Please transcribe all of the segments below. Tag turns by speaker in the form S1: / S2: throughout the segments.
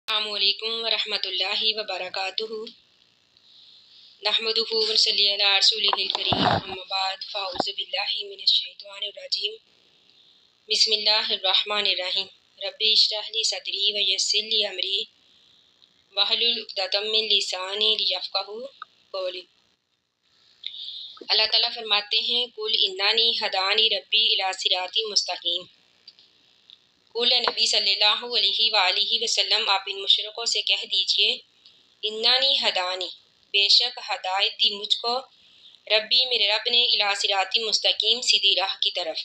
S1: السلام علیکم ورحمۃ اللہ وبرکاتہ نحمدہ ونصلی علی رسولہ الکریم اما بعد فاعوذ باللہ من الشیطان الرجیم بسم اللہ الرحمن الرحیم ربی اشرح لی صدری ویسر لی امری واحلل عقدۃ من لسانی لیفقہوا قولی۔ اللہ تعالیٰ فرماتے ہیں قل انانی ہدانی ربی الی صراط مستقیم۔ قل نبی صلی اللہ علیہ وآلہ وسلم آپ ان مشرکوں سے کہہ دیجئے انانی ہدانی بے شک ہدایت دی مجھ کو ربی میرے رب نے الی صراط مستقیم سیدھی راہ کی طرف،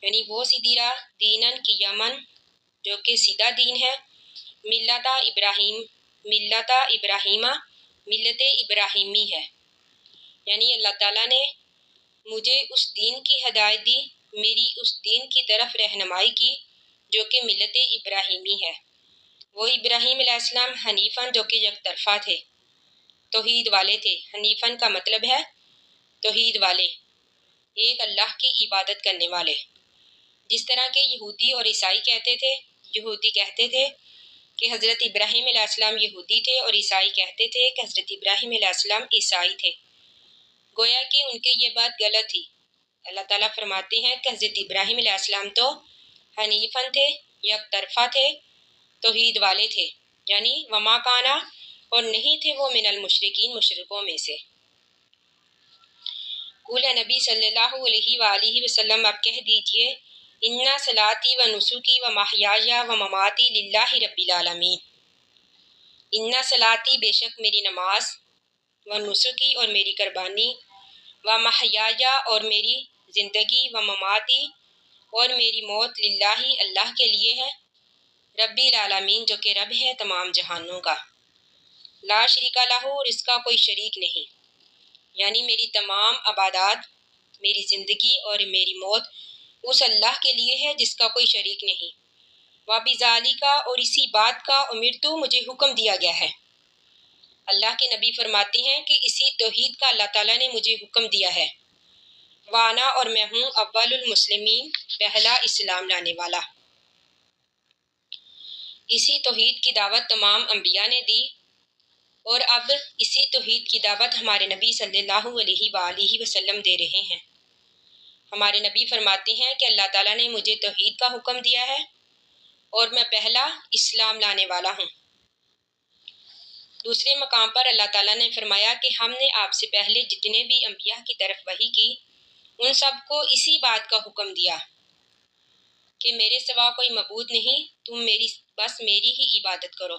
S1: یعنی وہ سیدھی راہ دینن کی یمن جو کہ سیدھا دین ہے، ملت ابراہیمہ ملت ابراہیمی ہے، یعنی اللہ تعالیٰ نے مجھے اس دین کی ہدایت دی، میری اس دین کی طرف رہنمائی کی جو کہ ملت ابراہیمی ہے۔ وہ ابراہیم علیہ السلام حنیفاً جو کہ یک طرفہ تھے، توحید والے تھے۔ حنیفاً کا مطلب ہے توحید والے، ایک اللہ کی عبادت کرنے والے، جس طرح کہ یہودی اور عیسائی کہتے تھے۔ یہودی کہتے تھے کہ حضرت ابراہیم علیہ السلام یہودی تھے، اور عیسائی کہتے تھے کہ حضرت ابراہیم علیہ السلام عیسائی تھے، گویا کہ ان کے یہ بات غلط تھی۔ اللہ تعالیٰ فرماتے ہیں کہ حضرت ابراہیم علیہ السلام تو حنیفاً تھے، یک طرفہ تھے، توحید والے تھے، یعنی وما کانا، اور نہیں تھے وہ من المشرکین مشرکوں میں سے۔ قل نبی صلی اللہ علیہ وآلہ وسلم آپ کہہ دیجئے انا صلاتی و نسکی و محیای و مماتی للہ رب العالمین۔ انا صلاتی بے شک میری نماز، و نسکی اور میری قربانی، و محیای اور میری زندگی، و مماتی اور میری موت للہ اللہ کے لیے ہے، رب العالمین جو کہ رب ہے تمام جہانوں کا، لا شریک لہ اور اس کا کوئی شریک نہیں، یعنی میری تمام عبادات، میری زندگی اور میری موت اس اللہ کے لیے ہے جس کا کوئی شریک نہیں۔ وَبِذَالِکَ اور اسی بات کا امرتُ مجھے حکم دیا گیا ہے۔ اللہ کے نبی فرماتے ہیں کہ اسی توحید کا اللہ تعالیٰ نے مجھے حکم دیا ہے۔ وانا اور میں ہوں اول المسلمین پہلا اسلام لانے والا۔ اسی توحید کی دعوت تمام انبیاء نے دی، اور اب اسی توحید کی دعوت ہمارے نبی صلی اللہ علیہ وآلہ وسلم دے رہے ہیں۔ ہمارے نبی فرماتے ہیں کہ اللہ تعالیٰ نے مجھے توحید کا حکم دیا ہے اور میں پہلا اسلام لانے والا ہوں۔ دوسرے مقام پر اللہ تعالیٰ نے فرمایا کہ ہم نے آپ سے پہلے جتنے بھی انبیاء کی طرف وحی کی ان سب کو اسی بات کا حکم دیا کہ میرے سوا کوئی معبود نہیں، تم بس میری ہی عبادت کرو،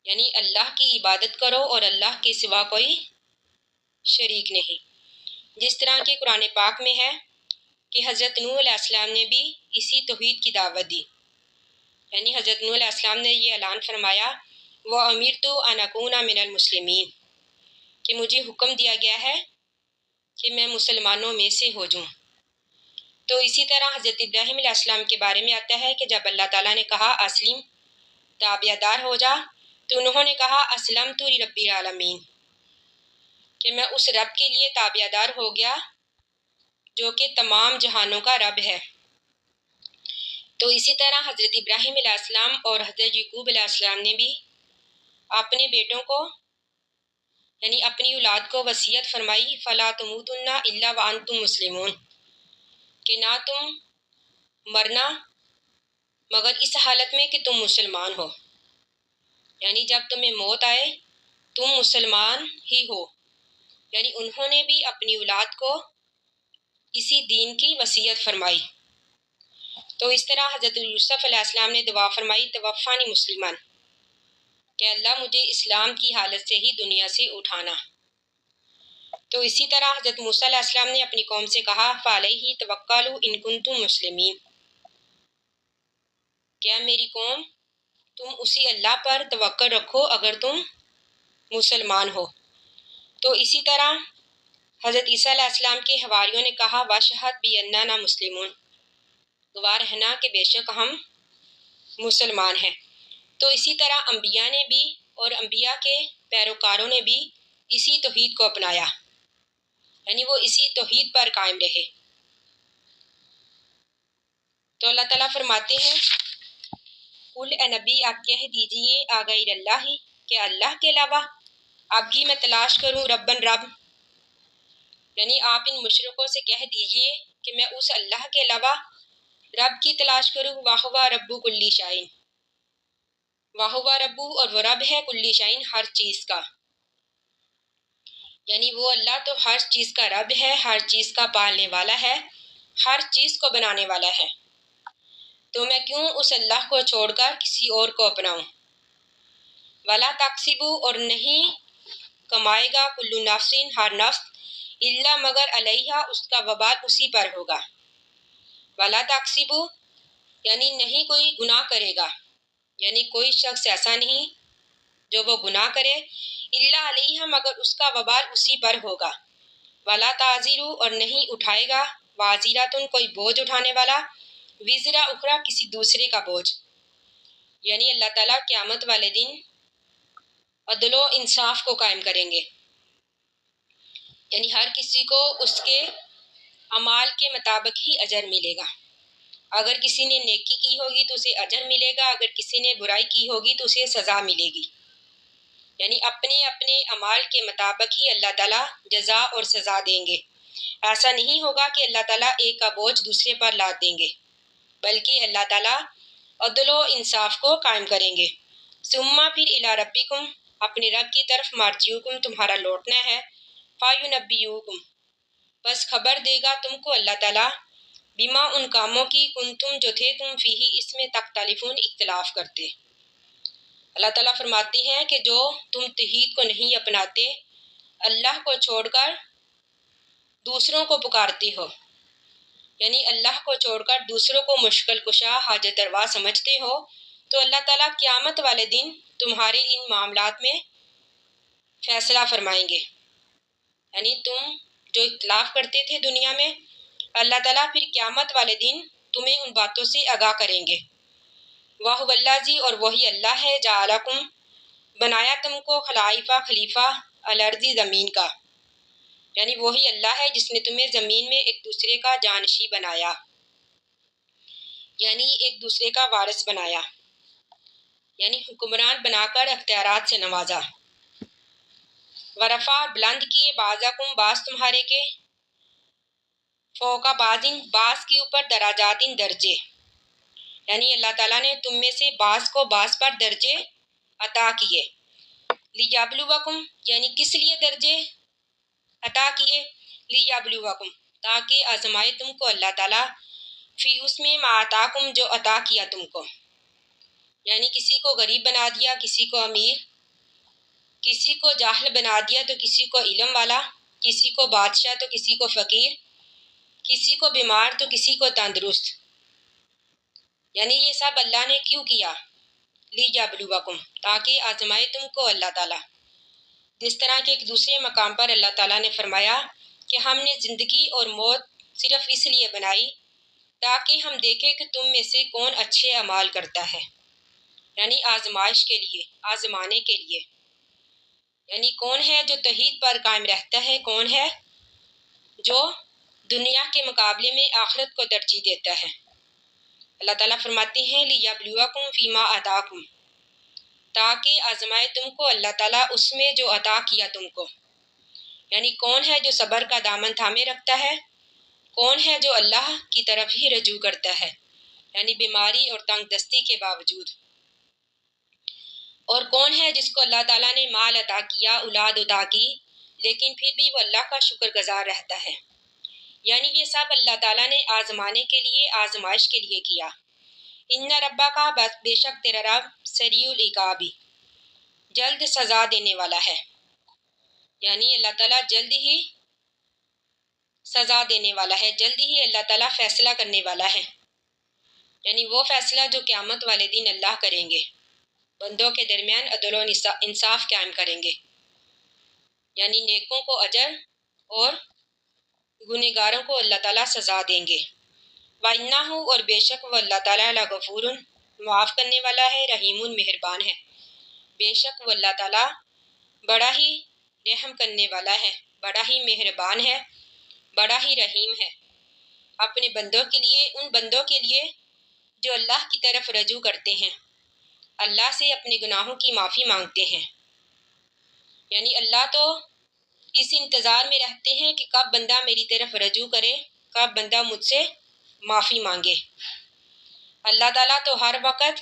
S1: یعنی اللہ کی عبادت کرو اور اللہ کے سوا کوئی شریک نہیں۔ جس طرح کہ قرآن پاک میں ہے کہ حضرت نوح علیہ السلام نے بھی اسی توحید کی دعوت دی، یعنی حضرت نوح علیہ السلام نے یہ اعلان فرمایا وَأُمِرْتُ أَنْ أَكُونَ مِنَ الْمُسْلِمِينَ کہ مجھے حکم دیا گیا ہے کہ میں مسلمانوں میں سے ہو جاؤں۔ تو اسی طرح حضرت ابراہیم علیہ السلام کے بارے میں آتا ہے کہ جب اللہ تعالیٰ نے کہا اسلم تابع دار ہو جا، تو انہوں نے کہا اسلمت لرب العالمین کہ میں اس رب کے لیے تابع دار ہو گیا جو کہ تمام جہانوں کا رب ہے۔ تو اسی طرح حضرت ابراہیم علیہ السلام اور حضرت یعقوب علیہ السلام نے بھی اپنے بیٹوں کو یعنی اپنی اولاد کو وصیت فرمائی فلا تموتن الا وانتم مسلمون کہ نہ تم مرنا مگر اس حالت میں کہ تم مسلمان ہو، یعنی جب تمہیں موت آئے تم مسلمان ہی ہو، یعنی انہوں نے بھی اپنی اولاد کو اسی دین کی وصیت فرمائی۔ تو اس طرح حضرت یوسف علیہ السلام نے دعا فرمائی توفانی مسلمان کہ اللہ مجھے اسلام کی حالت سے ہی دنیا سے اٹھانا۔ تو اسی طرح حضرت موسیٰ علیہ السلام نے اپنی قوم سے کہا فَعَلَيْهِ تَوَكَّلُوا إِن كُنتُم مُسْلِمِينَ کیا میری قوم تم اسی اللہ پر توکل رکھو اگر تم مسلمان ہو۔ تو اسی طرح حضرت عیسیٰ علیہ السلام کے حواریوں نے کہا وَاشْهَدْ بِأَنَّنَا مُسْلِمُونَ گواہ رہنا کہ بے شک ہم مسلمان ہیں۔ تو اسی طرح انبیاء نے بھی اور انبیاء کے پیروکاروں نے بھی اسی توحید کو اپنایا، یعنی وہ اسی توحید پر قائم رہے۔ تو اللہ تعالیٰ فرماتے ہیں قل اے نبی آپ کہہ دیجئے آغیر اللہ کہ اللہ کے علاوہ اب کی میں تلاش کروں ربن رب، یعنی آپ ان مشرکوں سے کہہ دیجئے کہ میں اس اللہ کے علاوہ رب کی تلاش کروں، واہوا ربو کلی شائن، واہوا ربو اور وہ رب ہے کلی شائن ہر چیز کا، یعنی وہ اللہ تو ہر چیز کا رب ہے، ہر چیز کا پالنے والا ہے، ہر چیز کو بنانے والا ہے، تو میں کیوں اس اللہ کو چھوڑ کر کسی اور کو اپناؤں۔ ولا تکسبو اور نہیں کمائے گا کلو نفسین ہر نفس الا مگر علیہا اس کا وبال اسی پر ہوگا۔ ولا تکسبو یعنی نہیں کوئی گناہ کرے گا، یعنی کوئی شخص ایسا نہیں جو وہ گناہ کرے، الا علیہا مگر اس کا وبال اسی پر ہوگا۔ ولا تعزیرو اور نہیں اٹھائے گا وازراتن کوئی بوجھ اٹھانے والا، وزرا اخرى کسی دوسرے کا بوجھ، یعنی اللہ تعالیٰ قیامت والے دن عدل و انصاف کو قائم کریں گے، یعنی ہر کسی کو اس کے اعمال کے مطابق ہی اجر ملے گا، اگر کسی نے نیکی کی ہوگی تو اسے اجر ملے گا، اگر کسی نے برائی کی ہوگی تو اسے سزا ملے گی، یعنی اپنے اپنے اعمال کے مطابق ہی اللہ تعالیٰ جزا اور سزا دیں گے۔ ایسا نہیں ہوگا کہ اللہ تعالیٰ ایک کا بوجھ دوسرے پر لاد دیں گے، بلکہ اللہ تعالیٰ عدل و انصاف کو قائم کریں گے۔ ثم پھر الی ربکم اپنے رب کی طرف مرجعکم تمہارا لوٹنا ہے، فینبئکم بس خبر دے گا تم کو اللہ تعالیٰ، بما ان کاموں کی کنتم جو تھے تم فیہ اس میں تختلفون اختلاف کرتے۔ اللہ تعالیٰ فرماتے ہیں کہ جو تم توحید کو نہیں اپناتے، اللہ کو چھوڑ کر دوسروں کو پکارتے ہو، یعنی اللہ کو چھوڑ کر دوسروں کو مشکل کشا حاجت روا سمجھتے ہو، تو اللہ تعالیٰ قیامت والے دن تمہارے ان معاملات میں فیصلہ فرمائیں گے، یعنی تم جو اختلاف کرتے تھے دنیا میں، اللہ تعالیٰ پھر قیامت والے دن تمہیں ان باتوں سے آگاہ کریں گے۔ وَهُوَ الَّذِي اور وہی اللہ ہے جعلکم بنایا تم کو خلائفہ خلیفہ الارض زمین کا، یعنی وہی اللہ ہے جس نے تمہیں زمین میں ایک دوسرے کا جانشین بنایا، یعنی ایک دوسرے کا وارث بنایا، یعنی حکمران بنا کر اختیارات سے نوازا۔ ورفع بلند کیے بعضکم بعض تمہارے کے، فوق بعضن بعض کے اوپر درجاتن درجے، یعنی اللہ تعالیٰ نے تم میں سے بعض کو بعض پر درجے عطا کیے۔ لیبلوکم یعنی کس لیے درجے عطا کیے، لیبلوکم تاکہ آزمائے تم کو اللہ تعالیٰ، فی اس میں ما آتاکم جو عطا کیا تم کو، یعنی کسی کو غریب بنا دیا، کسی کو امیر، کسی کو جاہل بنا دیا تو کسی کو علم والا، کسی کو بادشاہ تو کسی کو فقیر، کسی کو بیمار تو کسی کو تندرست، یعنی یہ سب اللہ نے کیوں کیا، لیبلوکم تاکہ آزمائے تم کو اللہ تعالیٰ۔ جس طرح کہ ایک دوسرے مقام پر اللہ تعالیٰ نے فرمایا کہ ہم نے زندگی اور موت صرف اس لیے بنائی تاکہ ہم دیکھیں کہ تم میں سے کون اچھے اعمال کرتا ہے، یعنی آزمائش کے لیے، آزمانے کے لیے، یعنی کون ہے جو توحید پر قائم رہتا ہے، کون ہے جو دنیا کے مقابلے میں آخرت کو ترجیح دیتا ہے۔ اللہ تعالیٰ فرماتے ہیں لیبلوکم فیما آتاکم تاکہ آزمائے تم کو اللہ تعالیٰ اس میں جو عطا کیا تم کو، یعنی کون ہے جو صبر کا دامن تھامے رکھتا ہے، کون ہے جو اللہ کی طرف ہی رجوع کرتا ہے، یعنی بیماری اور تنگ دستی کے باوجود، اور کون ہے جس کو اللہ تعالیٰ نے مال عطا کیا، اولاد عطا کی، لیکن پھر بھی وہ اللہ کا شکر گزار رہتا ہے، یعنی یہ سب اللہ تعالیٰ نے آزمانے کے لیے، آزمائش کے لیے کیا۔ ان ربا کا بے شک تیرا رب سریع العقابی جلد سزا دینے والا ہے، یعنی اللہ تعالیٰ جلد ہی سزا دینے والا ہے، جلد ہی اللہ تعالیٰ فیصلہ کرنے والا ہے، یعنی وہ فیصلہ جو قیامت والے دن اللہ کریں گے، بندوں کے درمیان عدل و انصاف قائم کریں گے، یعنی نیکوں کو اجر اور گنہگاروں کو اللہ تعالیٰ سزا دیں گے۔ وَإِنَّهُ اور بے شک وہ اللہ تعالیٰ لغفور معاف کرنے والا ہے، رحیم مہربان ہے، بے شک وہ اللہ تعالیٰ بڑا ہی رحم کرنے والا ہے، بڑا ہی مہربان ہے، بڑا ہی رحیم ہے اپنے بندوں کے لیے، ان بندوں کے لیے جو اللہ کی طرف رجوع کرتے ہیں، اللہ سے اپنے گناہوں کی معافی مانگتے ہیں، یعنی اللہ تو اس انتظار میں رہتے ہیں کہ کب بندہ میری طرف رجوع کرے، کب بندہ مجھ سے معافی مانگے۔ اللہ تعالیٰ تو ہر وقت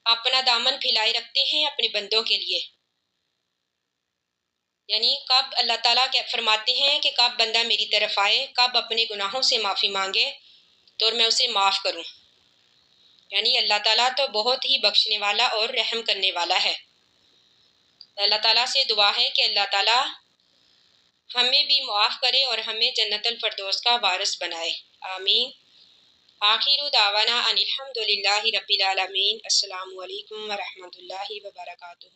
S1: اپنا دامن پھیلائے رکھتے ہیں اپنے بندوں کے لیے، یعنی کب اللہ تعالیٰ فرماتے ہیں کہ کب بندہ میری طرف آئے، کب اپنے گناہوں سے معافی مانگے تو میں اسے معاف کروں۔ یعنی اللہ تعالیٰ تو بہت ہی بخشنے والا اور رحم کرنے والا ہے۔ اللہ تعالیٰ سے دعا ہے کہ اللہ تعالیٰ ہمیں بھی معاف کرے اور ہمیں جنت الفردوس کا وارث بنائے، آمین۔ آخر دعوانا ان الحمد للہ رب العالمین۔ السلام علیکم ورحمۃ اللہ وبرکاتہ۔